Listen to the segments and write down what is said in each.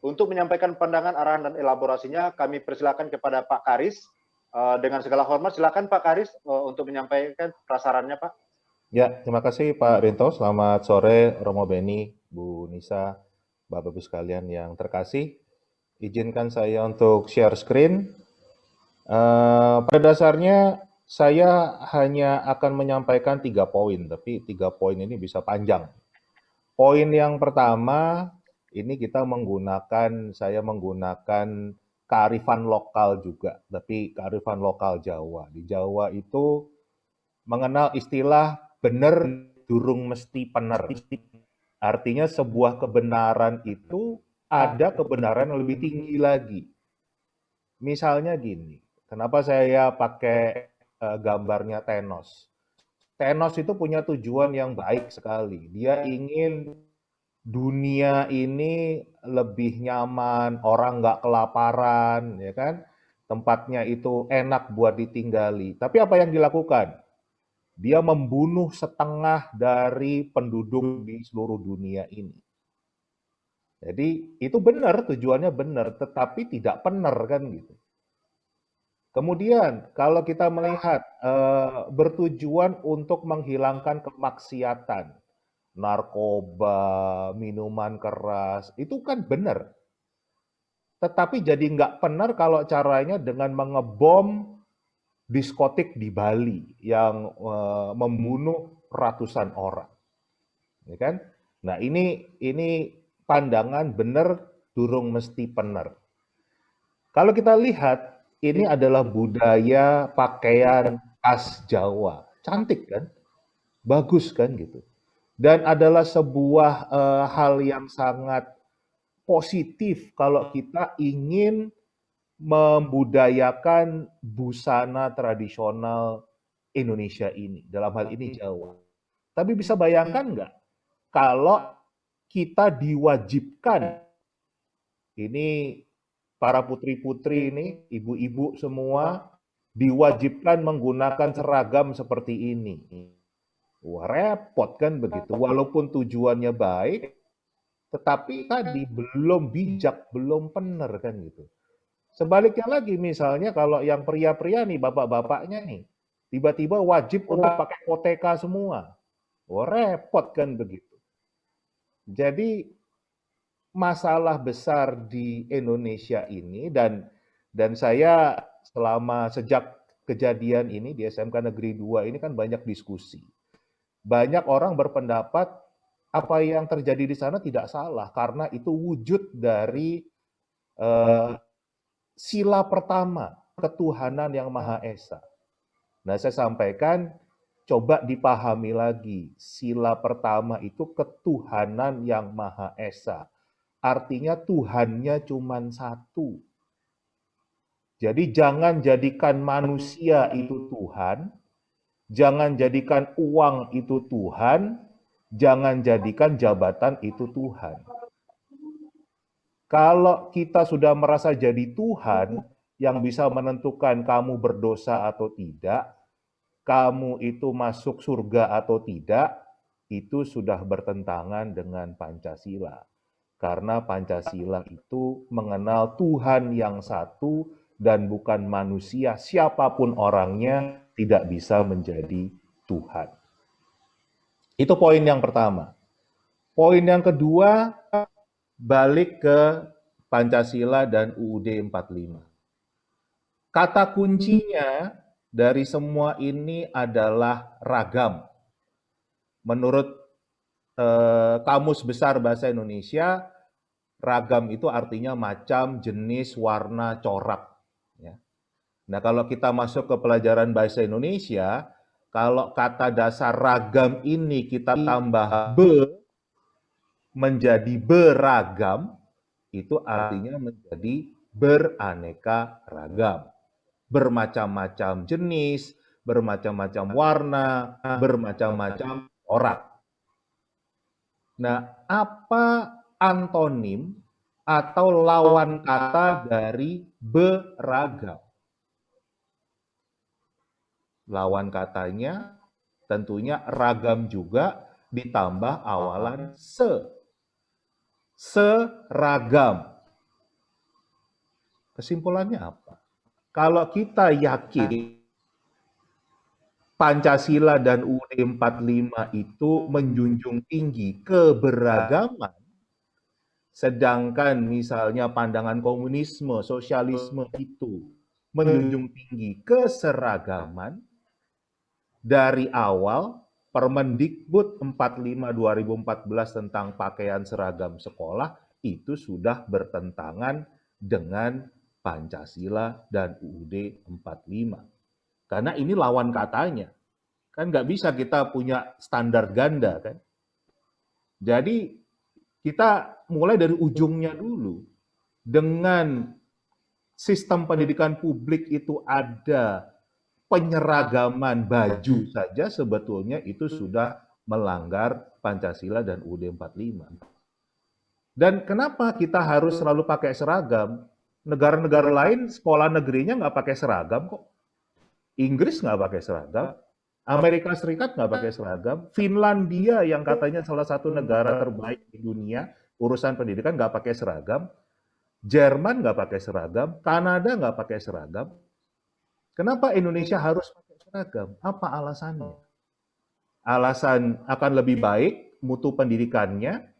Untuk menyampaikan pandangan, arahan, dan elaborasinya, kami persilakan kepada Pak Karis. Dengan segala hormat, silakan Pak Karis untuk menyampaikan prasarannya, Pak. Ya, terima kasih Pak Rinto. Selamat sore Romo Beni, Bu Nisa, Bapak-Ibu sekalian yang terkasih. Izinkan saya untuk share screen. Pada dasarnya saya hanya akan menyampaikan 3 poin, tapi 3 poin ini bisa panjang. Poin yang pertama, ini saya menggunakan kearifan lokal juga, tapi kearifan lokal Jawa. Di Jawa itu mengenal istilah bener durung mesti pener. Artinya sebuah kebenaran itu ada kebenaran yang lebih tinggi lagi. Misalnya gini, kenapa saya pakai gambarnya Thanos? Thanos itu punya tujuan yang baik sekali. Dia ingin dunia ini lebih nyaman, orang nggak kelaparan, ya kan? Tempatnya itu enak buat ditinggali. Tapi apa yang dilakukan? Dia membunuh setengah dari penduduk di seluruh dunia ini. Jadi itu benar, tujuannya benar, tetapi tidak benar kan gitu. Kemudian kalau kita melihat bertujuan untuk menghilangkan kemaksiatan, narkoba, minuman keras, itu kan benar. Tetapi jadi nggak benar kalau caranya dengan mengebom diskotik di Bali yang membunuh ratusan orang, ya kan? Nah ini pandangan benar durung mesti benar. Kalau kita lihat ini adalah budaya pakaian khas Jawa, cantik kan, bagus kan gitu, dan adalah sebuah hal yang sangat positif kalau kita ingin membudayakan busana tradisional Indonesia ini, dalam hal ini Jawa. Tapi bisa bayangkan nggak kalau kita diwajibkan, ini para putri-putri ini, ibu-ibu semua, diwajibkan menggunakan seragam seperti ini. Wah, repot kan begitu. Walaupun tujuannya baik, tetapi tadi belum bijak, belum benar kan gitu. Sebaliknya lagi misalnya kalau yang pria-pria nih, bapak-bapaknya nih, tiba-tiba wajib untuk pakai koteka semua. Wah, repot kan begitu. Jadi masalah besar di Indonesia ini dan saya sejak kejadian ini di SMK Negeri 2 ini kan banyak diskusi. Banyak orang berpendapat apa yang terjadi di sana tidak salah karena itu wujud dari sila pertama, ketuhanan yang Maha Esa. Nah, saya sampaikan, coba dipahami lagi. Sila pertama itu ketuhanan yang Maha Esa. Artinya Tuhannya cuma satu. Jadi jangan jadikan manusia itu Tuhan, jangan jadikan uang itu Tuhan, jangan jadikan jabatan itu Tuhan. Kalau kita sudah merasa jadi Tuhan yang bisa menentukan kamu berdosa atau tidak, kamu itu masuk surga atau tidak, itu sudah bertentangan dengan Pancasila. Karena Pancasila itu mengenal Tuhan yang satu dan bukan manusia, siapapun orangnya tidak bisa menjadi Tuhan. Itu poin yang pertama. Poin yang kedua, balik ke Pancasila dan UUD 45. Kata kuncinya dari semua ini adalah ragam. Menurut Kamus Besar Bahasa Indonesia, ragam itu artinya macam, jenis, warna, corak. Ya. Nah, kalau kita masuk ke pelajaran bahasa Indonesia, kalau kata dasar ragam ini kita tambah menjadi beragam, itu artinya menjadi beraneka ragam. Bermacam-macam jenis, bermacam-macam warna, bermacam-macam corak. Nah, apa antonim atau lawan kata dari beragam? Lawan katanya tentunya ragam juga ditambah awalan se. Seragam. Kesimpulannya apa? Kalau kita yakin Pancasila dan UUD 45 itu menjunjung tinggi keberagaman, sedangkan misalnya pandangan komunisme, sosialisme itu menjunjung tinggi keseragaman, dari awal Permendikbud 45 2014 tentang pakaian seragam sekolah itu sudah bertentangan dengan Pancasila dan UUD 45. Karena ini lawan katanya. Kan nggak bisa kita punya standar ganda kan. Jadi kita mulai dari ujungnya dulu. Dengan sistem pendidikan publik itu ada penyeragaman baju saja sebetulnya itu sudah melanggar Pancasila dan UUD 45. Dan kenapa kita harus selalu pakai seragam? Negara-negara lain sekolah negerinya nggak pakai seragam kok. Inggris nggak pakai seragam, Amerika Serikat nggak pakai seragam, Finlandia yang katanya salah satu negara terbaik di dunia urusan pendidikan nggak pakai seragam, Jerman nggak pakai seragam, Kanada nggak pakai seragam. Kenapa Indonesia harus pakai seragam? Apa alasannya? Alasan akan lebih baik mutu pendidikannya.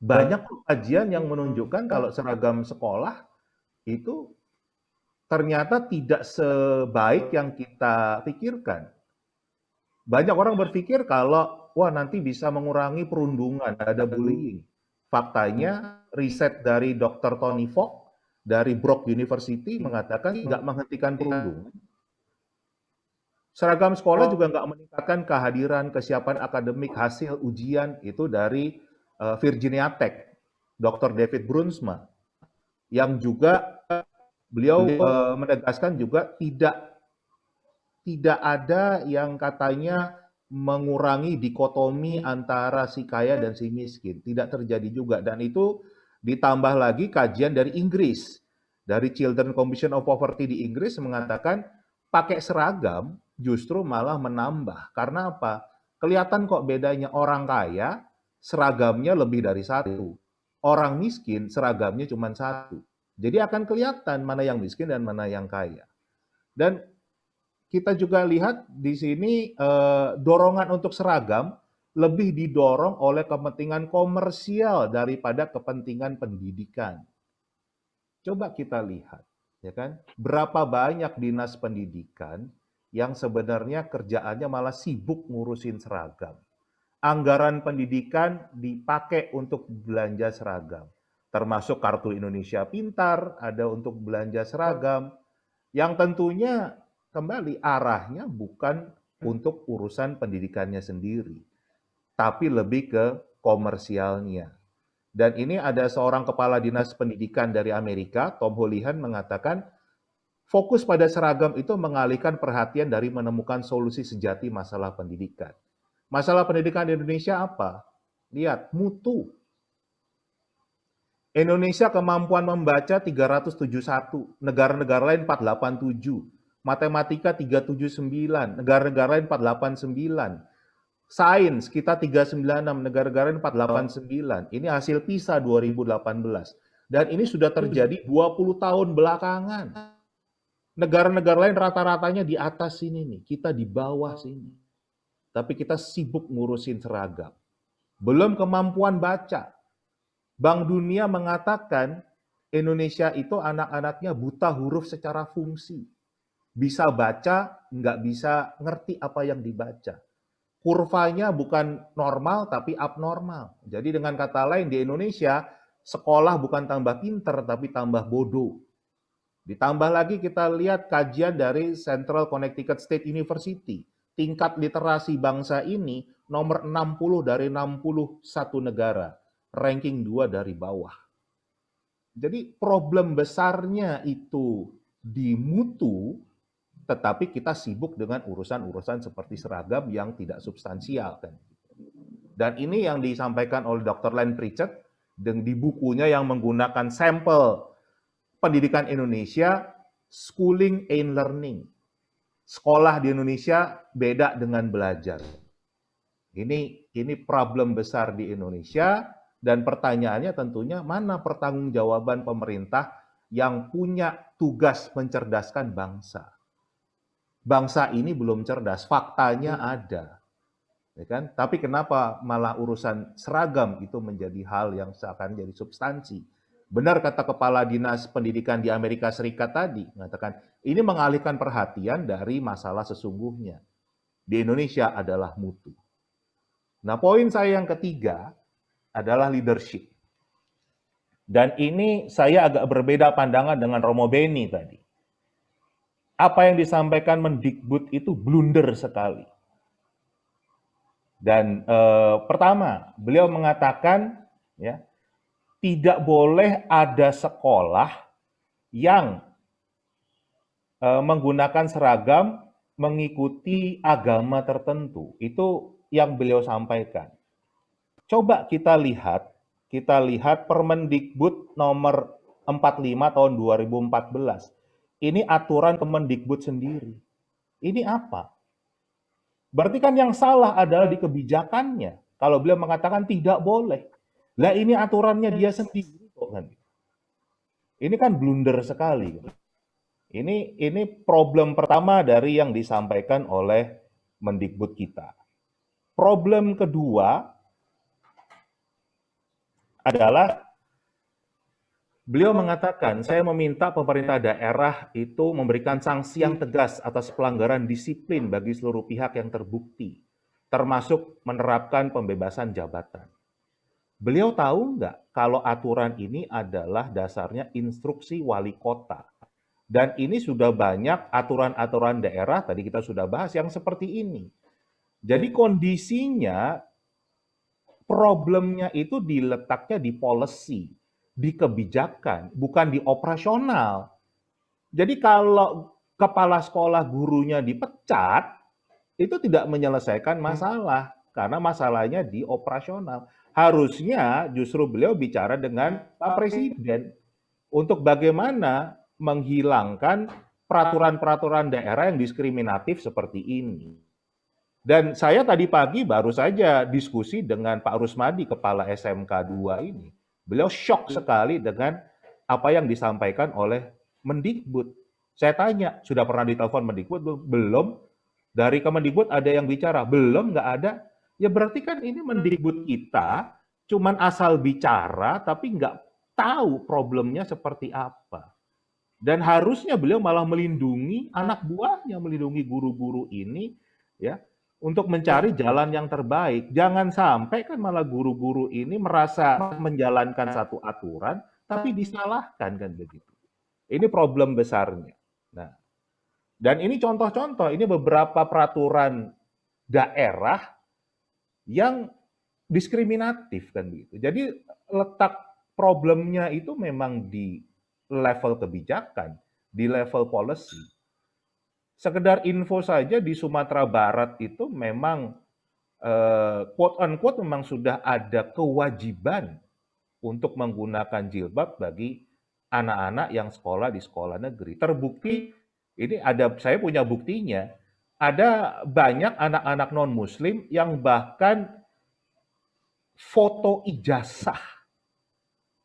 Banyak kajian yang menunjukkan kalau seragam sekolah itu ternyata tidak sebaik yang kita pikirkan. Banyak orang berpikir kalau wah nanti bisa mengurangi perundungan, ada bullying. Faktanya riset dari Dr. Tony Fogg dari Brock University mengatakan nggak menghentikan perundungan. Seragam sekolah juga nggak meningkatkan kehadiran, kesiapan akademik, hasil ujian itu dari Virginia Tech, Dr. David Brunsma, yang juga beliau menegaskan juga tidak ada yang katanya mengurangi dikotomi antara si kaya dan si miskin. Tidak terjadi juga. Dan itu ditambah lagi kajian dari Inggris. Dari Children Commission of Poverty di Inggris mengatakan pakai seragam justru malah menambah. Karena apa? Kelihatan kok bedanya orang kaya seragamnya lebih dari satu. Orang miskin seragamnya cuma satu. Jadi akan kelihatan mana yang miskin dan mana yang kaya. Dan kita juga lihat di sini dorongan untuk seragam lebih didorong oleh kepentingan komersial daripada kepentingan pendidikan. Coba kita lihat, ya kan? Berapa banyak dinas pendidikan yang sebenarnya kerjaannya malah sibuk ngurusin seragam. Anggaran pendidikan dipakai untuk belanja seragam. Termasuk Kartu Indonesia Pintar, ada untuk belanja seragam. Yang tentunya kembali arahnya bukan untuk urusan pendidikannya sendiri, tapi lebih ke komersialnya. Dan ini ada seorang kepala dinas pendidikan dari Amerika, Tom Holihan, mengatakan fokus pada seragam itu mengalihkan perhatian dari menemukan solusi sejati masalah pendidikan. Masalah pendidikan di Indonesia apa? Lihat, mutu. Indonesia kemampuan membaca 371, negara-negara lain 487. Matematika 379, negara-negara lain 489. Sains kita 396, negara-negara lain 489. Ini hasil PISA 2018. Dan ini sudah terjadi 20 tahun belakangan. Negara-negara lain rata-ratanya di atas sini nih, kita di bawah sini. Tapi kita sibuk ngurusin seragam. Belum kemampuan baca. Bank Dunia mengatakan Indonesia itu anak-anaknya buta huruf secara fungsi. Bisa baca, nggak bisa ngerti apa yang dibaca. Kurvanya bukan normal, tapi abnormal. Jadi dengan kata lain, di Indonesia, sekolah bukan tambah pinter, tapi tambah bodoh. Ditambah lagi kita lihat kajian dari Central Connecticut State University. Tingkat literasi bangsa ini nomor 60 dari 61 negara. Ranking 2 dari bawah. Jadi problem besarnya itu di mutu, tetapi kita sibuk dengan urusan-urusan seperti seragam yang tidak substansial. Dan ini yang disampaikan oleh Dr. Len Pritchett di bukunya yang menggunakan sampel pendidikan Indonesia, Schooling and Learning. Sekolah di Indonesia beda dengan belajar. Ini problem besar di Indonesia, Dan pertanyaannya tentunya mana pertanggungjawaban pemerintah yang punya tugas mencerdaskan bangsa. Bangsa ini belum cerdas, faktanya ada. Ya kan? Tapi kenapa malah urusan seragam itu menjadi hal yang seakan jadi substansi? Benar kata Kepala Dinas Pendidikan di Amerika Serikat tadi, mengatakan ini mengalihkan perhatian dari masalah sesungguhnya. Di Indonesia adalah mutu. Nah, poin saya yang ketiga adalah leadership. Dan ini saya agak berbeda pandangan dengan Romo Beni tadi. Apa yang disampaikan Mendikbud itu blunder sekali. Dan pertama, beliau mengatakan ya, tidak boleh ada sekolah yang menggunakan seragam mengikuti agama tertentu. Itu yang beliau sampaikan. Coba kita lihat Permendikbud nomor 45 tahun 2014. Ini aturan Kemendikbud sendiri. Ini apa? Berarti kan yang salah adalah di kebijakannya. Kalau beliau mengatakan tidak boleh. Lah ini aturannya dia sendiri kok kan. Ini kan blunder sekali. Ini problem pertama dari yang disampaikan oleh Mendikbud kita. Problem kedua adalah beliau mengatakan, saya meminta pemerintah daerah itu memberikan sanksi yang tegas atas pelanggaran disiplin bagi seluruh pihak yang terbukti, termasuk menerapkan pembebasan jabatan. Beliau tahu nggak kalau aturan ini adalah dasarnya instruksi wali kota. Dan ini sudah banyak aturan-aturan daerah, tadi kita sudah bahas, yang seperti ini. Jadi kondisinya, problemnya itu diletaknya di policy, di kebijakan, bukan di operasional. Jadi kalau kepala sekolah gurunya dipecat, itu tidak menyelesaikan masalah, karena masalahnya di operasional. Harusnya justru beliau bicara dengan Pak Presiden untuk bagaimana menghilangkan peraturan-peraturan daerah yang diskriminatif seperti ini. Dan saya tadi pagi baru saja diskusi dengan Pak Rusmadi, Kepala SMK 2 ini. Beliau shock sekali dengan apa yang disampaikan oleh Mendikbud. Saya tanya, sudah pernah ditelepon Mendikbud? Belum. Dari Kemendikbud ada yang bicara? Belum, nggak ada. Ya berarti kan ini Mendikbud kita cuman asal bicara tapi nggak tahu problemnya seperti apa. Dan harusnya beliau malah melindungi anak buahnya, melindungi guru-guru ini ya, untuk mencari jalan yang terbaik. Jangan sampai kan malah guru-guru ini merasa menjalankan satu aturan tapi disalahkan kan begitu. Ini problem besarnya. Nah, dan ini contoh-contoh, ini beberapa peraturan daerah yang diskriminatif kan begitu. Jadi letak problemnya itu memang di level kebijakan, di level policy. Sekedar info saja di Sumatera Barat itu memang quote unquote memang sudah ada kewajiban untuk menggunakan jilbab bagi anak-anak yang sekolah di sekolah negeri. Terbukti ini saya punya buktinya. Ada banyak anak-anak non-muslim yang bahkan foto ijazah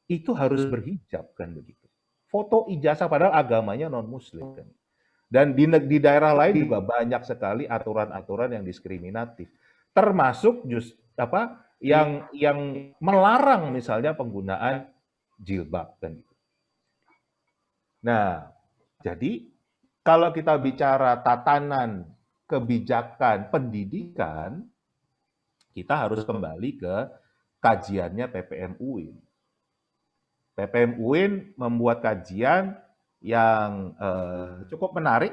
itu harus berhijab kan begitu. Foto ijazah padahal agamanya non-muslim kan. Dan di daerah lain juga banyak sekali aturan-aturan yang diskriminatif. Termasuk yang melarang misalnya penggunaan jilbab kan. Nah, jadi kalau kita bicara tatanan kebijakan pendidikan, kita harus kembali ke kajiannya PPM UIN. PPM UIN membuat kajian yang cukup menarik.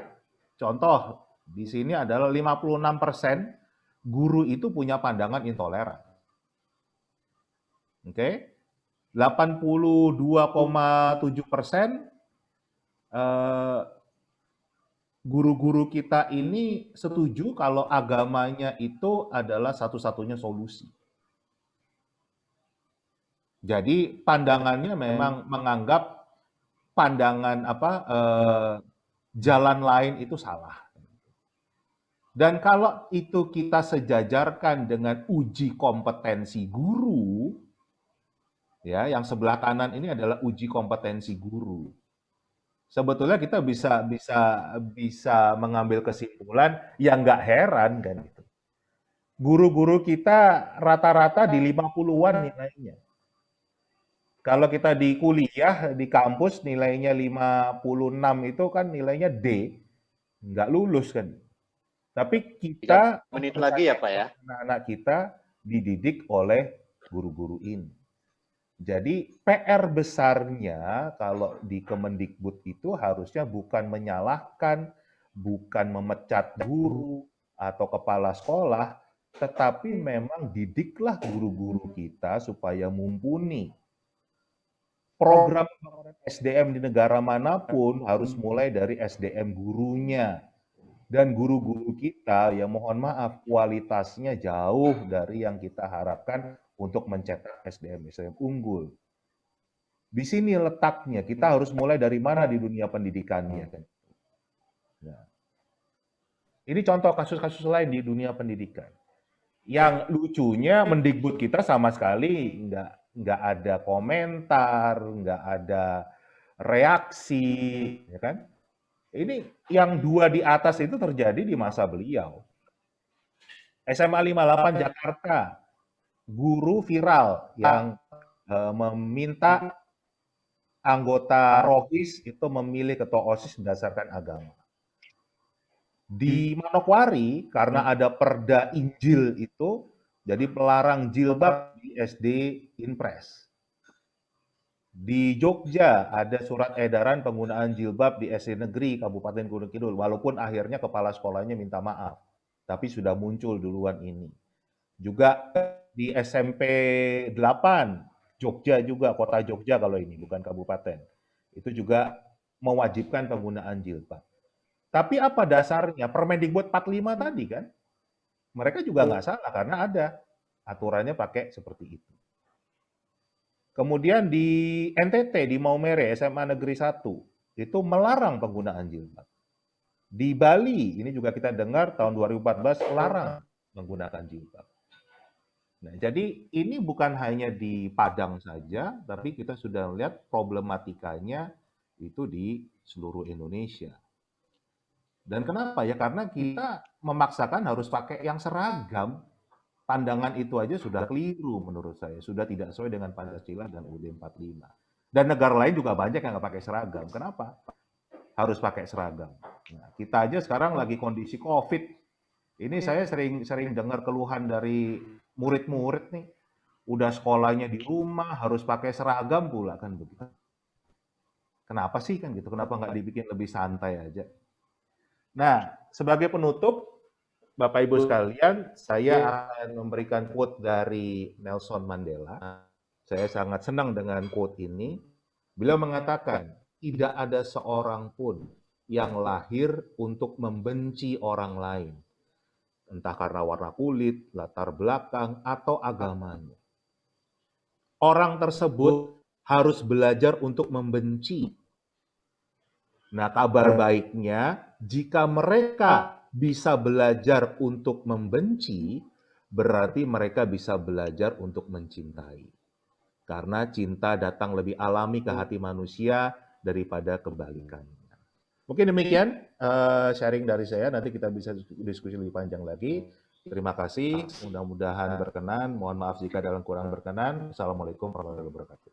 Contoh, di sini adalah 56% guru itu punya pandangan intoleran. Oke. 82,7% guru-guru kita ini setuju kalau agamanya itu adalah satu-satunya solusi. Jadi pandangannya memang menganggap pandangan jalan lain itu salah. Dan kalau itu kita sejajarkan dengan uji kompetensi guru, Ya, yang sebelah kanan ini adalah uji kompetensi guru. Sebetulnya kita bisa mengambil kesimpulan yang nggak heran kan gitu. Guru-guru kita rata-rata di 50-an nilainya. Kalau kita di kuliah, di kampus nilainya 56 itu kan nilainya D, nggak lulus kan. Tapi 3 kita menit lagi ya kepercayaan Pak ya. bahwa anak-anak kita dididik oleh guru-guru ini. Jadi PR besarnya kalau di Kemendikbud itu harusnya bukan menyalahkan, bukan memecat guru atau kepala sekolah, tetapi memang didiklah guru-guru kita supaya mumpuni. Program SDM di negara manapun harus mulai dari SDM gurunya. Dan guru-guru kita, ya mohon maaf, kualitasnya jauh dari yang kita harapkan untuk mencetak SDM-SDM unggul. Di sini letaknya, kita harus mulai dari mana di dunia pendidikannya. Kan? Nah, ini contoh kasus-kasus lain di dunia pendidikan. Yang lucunya Mendikbud kita sama sekali nggak ada komentar, nggak ada reaksi, ya kan? Ini yang dua di atas itu terjadi di masa beliau. SMA 58 Jakarta, guru viral yang meminta anggota Rohis itu memilih ketua OSIS berdasarkan agama. Di Manokwari, karena ada perda Injil itu, jadi pelarang jilbab di SD Inpres. Di Jogja ada surat edaran penggunaan jilbab di SD Negeri Kabupaten Gunung Kidul, walaupun akhirnya kepala sekolahnya minta maaf, tapi sudah muncul duluan ini. Juga di SMP 8, Jogja juga, kota Jogja kalau ini, bukan kabupaten. Itu juga mewajibkan penggunaan jilbab. Tapi apa dasarnya? Permendikbud 45 tadi kan? Mereka juga nggak salah karena ada aturannya pakai seperti itu. Kemudian di NTT, di Maumere, SMA Negeri 1, itu melarang penggunaan jilbab. Di Bali, ini juga kita dengar tahun 2014 larang menggunakan jilbab. Nah, jadi ini bukan hanya di Padang saja, tapi kita sudah melihat problematikanya itu di seluruh Indonesia. Dan kenapa ya? Karena kita memaksakan harus pakai yang seragam. Pandangan itu aja sudah keliru menurut saya. Sudah tidak sesuai dengan Pancasila dan UUD 45. Dan negara lain juga banyak yang nggak pakai seragam. Kenapa? Harus pakai seragam. Nah, kita aja sekarang lagi kondisi COVID. Ini saya sering dengar keluhan dari murid-murid nih. Udah sekolahnya di rumah, harus pakai seragam pula kan begitu. Kenapa sih kan gitu? Kenapa nggak dibikin lebih santai aja? Nah, sebagai penutup, Bapak Ibu sekalian, saya akan memberikan quote dari Nelson Mandela. Saya sangat senang dengan quote ini. Beliau mengatakan, tidak ada seorang pun yang lahir untuk membenci orang lain. Entah karena warna kulit, latar belakang, atau agamanya. Orang tersebut harus belajar untuk membenci. Nah, kabar baiknya, jika mereka bisa belajar untuk membenci, berarti mereka bisa belajar untuk mencintai. Karena cinta datang lebih alami ke hati manusia daripada kebalikannya. Mungkin demikian sharing dari saya, nanti kita bisa diskusi lebih panjang lagi. Terima kasih, mudah-mudahan berkenan. Mohon maaf jika dalam kurang berkenan. Assalamualaikum warahmatullahi wabarakatuh.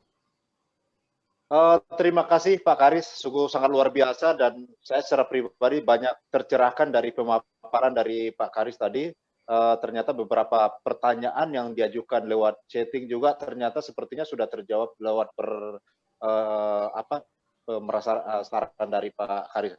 Terima kasih Pak Karis, sungguh sangat luar biasa dan saya secara pribadi banyak tercerahkan dari pemaparan dari Pak Karis tadi. Ternyata beberapa pertanyaan yang diajukan lewat chatting juga ternyata sepertinya sudah terjawab lewat saran dari Pak Karis.